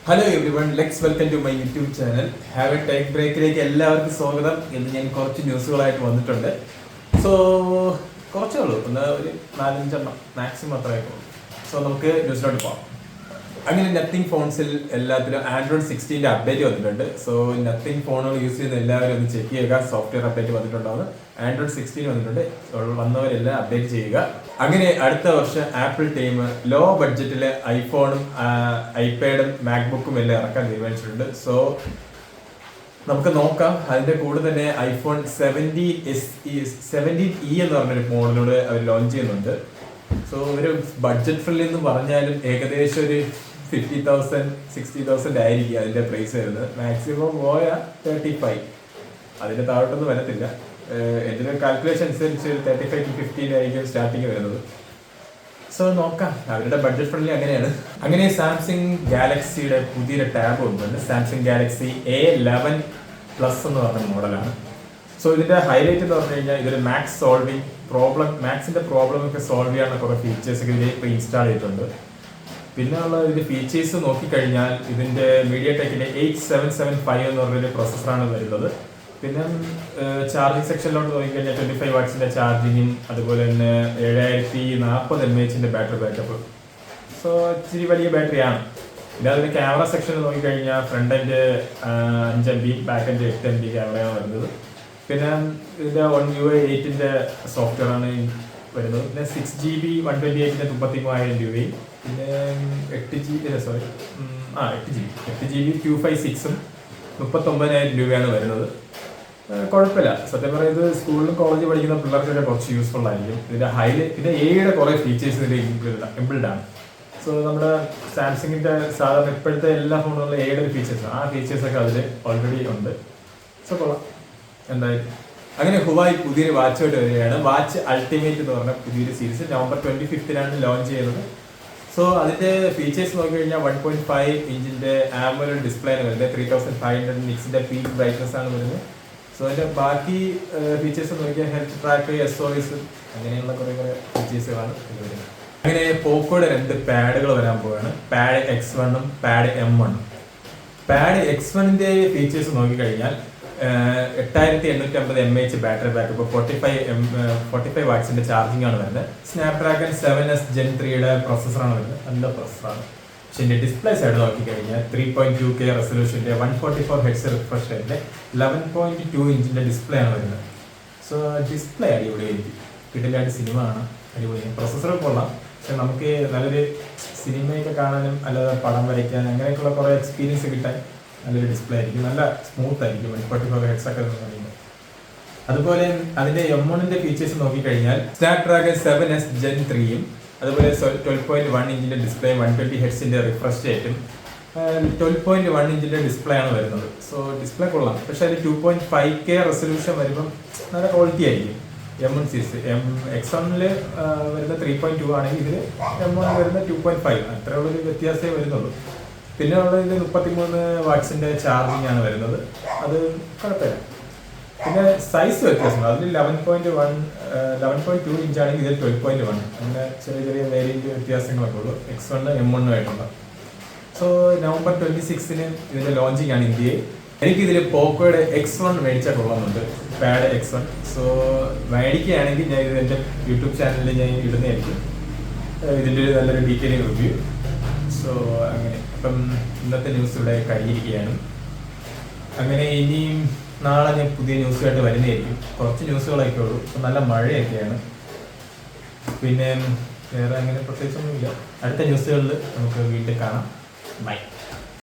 Hello every one, let's welcome to my YouTube channel. Have a tech ബ്രേക്കിലേക്ക് എല്ലാവർക്കും സ്വാഗതം. ഇന്ന് ഞാൻ കുറച്ച് ന്യൂസുകളായിട്ട് വന്നിട്ടുണ്ട്. സോ കുറച്ചേ ഉള്ളൂ, ഒരു 4-5 മാക്സിമം അത്രയൊക്കെ. സോ നമുക്ക് ന്യൂസിലോട്ട് പോകാം. അങ്ങനെ നത്തിങ് ഫോൺസിൽ എല്ലാത്തിലും ആൻഡ്രോയിഡ് 16 അപ്ഡേറ്റ് വന്നിട്ടുണ്ട്. സോ നത്തിങ് ഫോണുകൾ യൂസ് ചെയ്യുന്ന എല്ലാവരും ഒന്ന് ചെക്ക് ചെയ്യുക. സോഫ്റ്റ്വെയർ അപ്ഡേറ്റ് വന്നിട്ടുണ്ടാവുന്നത് ആൻഡ്രോയിഡ് 16 വന്നിട്ടുണ്ട്. വന്നവരെല്ലാം അപ്ഡേറ്റ് ചെയ്യുക. അങ്ങനെ അടുത്ത വർഷം ആപ്പിൾ ടീം ലോ ബഡ്ജറ്റിലെ ഐഫോണും ഐപാഡും മാക്ബുക്കും എല്ലാം ഇറക്കാൻ തീരുമാനിച്ചിട്ടുണ്ട്. സോ നമുക്ക് നോക്കാം. അതിന്റെ കൂടെ തന്നെ ഐഫോൺ 17E എന്ന് പറഞ്ഞൊരു മോഡലോട് അവർ ലോഞ്ച് ചെയ്യുന്നുണ്ട്. സോ ഒരു ബഡ്ജറ്റ് ഫ്രണ്ട്ലി എന്ന് പറഞ്ഞാലും ഏകദേശം ഒരു 50,000-60,000 ആയിരിക്കും അതിന്റെ പ്രൈസ് വരുന്നത്. മാക്സിമം പോയ 35, അതിന്റെ താഴോട്ടൊന്നും വരത്തില്ല. എൻ്റെ ഒരു കാൽക്കുലേഷൻ അനുസരിച്ച് 35-50 ആയിരിക്കും സ്റ്റാർട്ടിങ് വരുന്നത്. സോ നോക്കാം, അവരുടെ ബഡ്ജറ്റ് ഫ്രണ്ട്ലി അങ്ങനെയാണ്. അങ്ങനെ സാംസങ് ഗാലക്സിയുടെ പുതിയൊരു ടാബ് വന്നിട്ടുണ്ട്. സാംസങ് ഗാലക്സി A11 Plus എന്ന് പറഞ്ഞ മോഡലാണ്. സോ ഇതിന്റെ ഹൈലൈറ്റ് എന്ന് പറഞ്ഞു കഴിഞ്ഞാൽ ഇതൊരു മാക്സിന്റെ പ്രോബ്ലം ഒക്കെ സോൾവ് ചെയ്യാനുള്ള കുറെ ഫീച്ചേഴ്സ് ഒക്കെ ഇതിൽ ഇപ്പോൾ ഇൻസ്റ്റാൾ ചെയ്തിട്ടുണ്ട്. പിന്നെ ഉള്ള ഇതിന്റെ ഫീച്ചേഴ്സ് നോക്കിക്കഴിഞ്ഞാൽ ഇതിന്റെ MediaTekന്റെ 8775 എന്ന് പറഞ്ഞൊരു പ്രോസസ്സറാണ് വരുന്നത്. പിന്നെ ചാർജിങ് സെക്ഷനിലോട്ട് നോക്കിക്കഴിഞ്ഞാൽ 25 വാട്ട്സിന്റെ ചാർജിങ്ങും അതുപോലെ തന്നെ 7040 mAh ബാറ്ററി ബാക്കപ്പ്. സോ ഇച്ചിരി വലിയ ബാറ്ററിയാണ്. പിന്നെ അതിന്റെ ക്യാമറ സെക്ഷനിൽ നോക്കിക്കഴിഞ്ഞാൽ front end 5 MB, back end 8 MB ക്യാമറയാണ് വരുന്നത്. പിന്നെ ഇതിന്റെ 1UI 8ന്റെ സോഫ്റ്റ്വെയർ ആണ് വരുന്നത്. പിന്നെ 6GB 128ന്റെ 33,000 രൂപയും പിന്നെ 8GB 256ഉം 39,000 രൂപയാണ് വരുന്നത്. കുഴപ്പമില്ല, സത്യം പറയുന്നത് സ്കൂളിലും കോളേജിൽ പഠിക്കുന്ന പിള്ളേർക്കൊക്കെ കുറച്ച് യൂസ്ഫുൾ ആയിരിക്കും. ഇതിന്റെ പിന്നെ എയുടെ കുറെ ഫീച്ചേഴ്സ് ഇതിന്റെ ഇൻബിൽഡ് ആണ്. സോ നമ്മുടെ സാംസങ്ങിന്റെ സാധാരണ ഇപ്പോഴത്തെ എല്ലാ ഫോണുകളിലും എയുടെ ഫീച്ചേഴ്സ്, ആ ഫീച്ചേഴ്സൊക്കെ അതിൽ ഓൾറെഡി ഉണ്ട്. സോ കൊള്ളാം എന്തായാലും. അങ്ങനെ ഹുവായി പുതിയൊരു വാച്ചുമായിട്ട് വരികയാണ്. വാച്ച് അൾട്ടിമേറ്റ് എന്ന് പറഞ്ഞ പുതിയൊരു സീരീസ് November 25 ലോഞ്ച് ചെയ്യുന്നത്. സോ അതിന്റെ ഫീച്ചേഴ്സ് നോക്കിക്കഴിഞ്ഞാൽ 1.5 ഇഞ്ചിന്റെ AMOLED ഡിസ്പ്ലേ ആണ് വരുന്നത്. 3500 നിറ്റ്സിന്റെ പീക്ക് ബ്രൈറ്റ്നസ് ആണ് വരുന്നത്. സോ അതിന്റെ ബാക്കി ഫീച്ചേഴ്സ് നോക്കിയാൽ ഹെൽത്ത് ട്രാക്ക്, SOS അങ്ങനെയുള്ള കുറെ ഫീച്ചേഴ്സുകളാണ് വരുന്നത്. അങ്ങനെ പോക്കോയുടെ 2 പാഡുകൾ വരാൻ പോവുകയാണ്. പാഡ് X1ഉം പാഡ് M1. പാഡ് X1ന്റെ ഫീച്ചേഴ്സ് നോക്കിക്കഴിഞ്ഞാൽ 8850 mAh ബാറ്ററി ബാക്കപ്പ്, 45 വാട്ട്സിന്റെ ചാർജിങ് ആണ് വരുന്നത്. സ്നാപ്ഡ്രാഗൺ 7S Gen 3യുടെ പ്രോസസ്സറാണ് വരുന്നത്. നല്ല പ്രോസസ്സറാണ്. പക്ഷെ ഇതിന്റെ ഡിസ്പ്ലേ സൈഡ് നോക്കിക്കഴിഞ്ഞാൽ 3.2K റെസൊല്യൂഷന്റെ 144 Hz റിഫ്രഷ് റേറ്റിന്റെ 11.2 ഇഞ്ചിന്റെ ഡിസ്പ്ലേ ആണ് വരുന്നത്. സോ ഡിസ്പ്ലേ അടിപൊളിയായിരിക്കും, കിടിലായിട്ട് സിനിമ ആണ്, അടിപൊളിയാണ്. പ്രൊസസ്സറൊക്കെ കൊള്ളാം, പക്ഷെ നമുക്ക് നല്ലൊരു സിനിമയൊക്കെ കാണാനും അല്ലാതെ പടം വരയ്ക്കാനും അങ്ങനെയൊക്കെയുള്ള കുറെ എക്സ്പീരിയൻസ് കിട്ടാൻ നല്ലൊരു ഡിസ്പ്ലേ ആയിരിക്കും. നല്ല സ്മൂത്ത് ആയിരിക്കും 144 Hz ഒക്കെ പറയുമ്പോൾ. അതുപോലെ അതിന്റെ M1ന്റെ ഫീച്ചേഴ്സ് നോക്കിക്കഴിഞ്ഞാൽ സ്നാപ്ഡ്രാഗൺ 7S Gen 3യും അതുപോലെ 12.1 ഇഞ്ചിന്റെ ഡിസ്പ്ലേ, 120 Hz റിഫ്രഷ് റേറ്റും 12.1 ഇഞ്ചിന്റെ ഡിസ്പ്ലേ ആണ് വരുന്നത്. സോ ഡിസ്പ്ലേ കൊള്ളാം, പക്ഷെ അതിൽ 2.5K റെസൊല്യൂഷൻ വരുമ്പം നല്ല ക്വാളിറ്റി ആയിരിക്കും. M1 സീരീസ് X1 വരുന്ന 3.2 ആണെങ്കിൽ ഇതിൽ M1 വരുന്ന 2.5, അത്രയുള്ളൊരു വ്യത്യാസമേ വരുന്നുള്ളൂ. പിന്നെ ഉള്ളത് 33 വാട്ട്സിന്റെ ചാർജിങ് ആണ് വരുന്നത്. അത് കുഴപ്പമില്ല. പിന്നെ സൈസ് വ്യത്യാസമുണ്ട്. അതിൽ 11.2 ഇഞ്ച് ആണെങ്കിൽ ഇതിൽ 12.1, അങ്ങനെ ചെറിയ ചെറിയ വേരിയന്റ് വ്യത്യാസങ്ങളൊക്കെ ഉള്ളൂ X1 M1 ആയിട്ടുള്ള. സോ November 26 ഇതിന്റെ ലോഞ്ചിങ് ആണ് ഇന്ത്യയിൽ. എനിക്കിതിൽ പോക്കോയുടെ X1 മേടിച്ചാൽ കൊള്ളുന്നുണ്ട്, പാഡ് X1. സോ മേടിക്കുകയാണെങ്കിൽ ഞാൻ ഇത് എൻ്റെ യൂട്യൂബ് ചാനലിൽ ഞാൻ ഇടുന്നതായിരിക്കും ഇതിൻ്റെ ഒരു നല്ലൊരു ഡീറ്റെയിലിംഗ് റിവ്യൂ. സോ അങ്ങനെ അപ്പം ഇന്നത്തെ ന്യൂസ് ഇവിടെ കഴിഞ്ഞിരിക്കുകയാണ്. അങ്ങനെ ഇനിയും നാളെ ഞാൻ പുതിയ ന്യൂസുമായിട്ട് വരുന്നതായിരിക്കും. കുറച്ച് ന്യൂസുകളൊക്കെ ഉള്ളൂ, ഇപ്പം നല്ല മഴയൊക്കെയാണ്. പിന്നെ വേറെ അങ്ങനെ പ്രത്യേകിച്ചൊന്നുമില്ല. അടുത്ത ന്യൂസുകളിൽ നമുക്ക് വീണ്ടും കാണാം. ബൈ.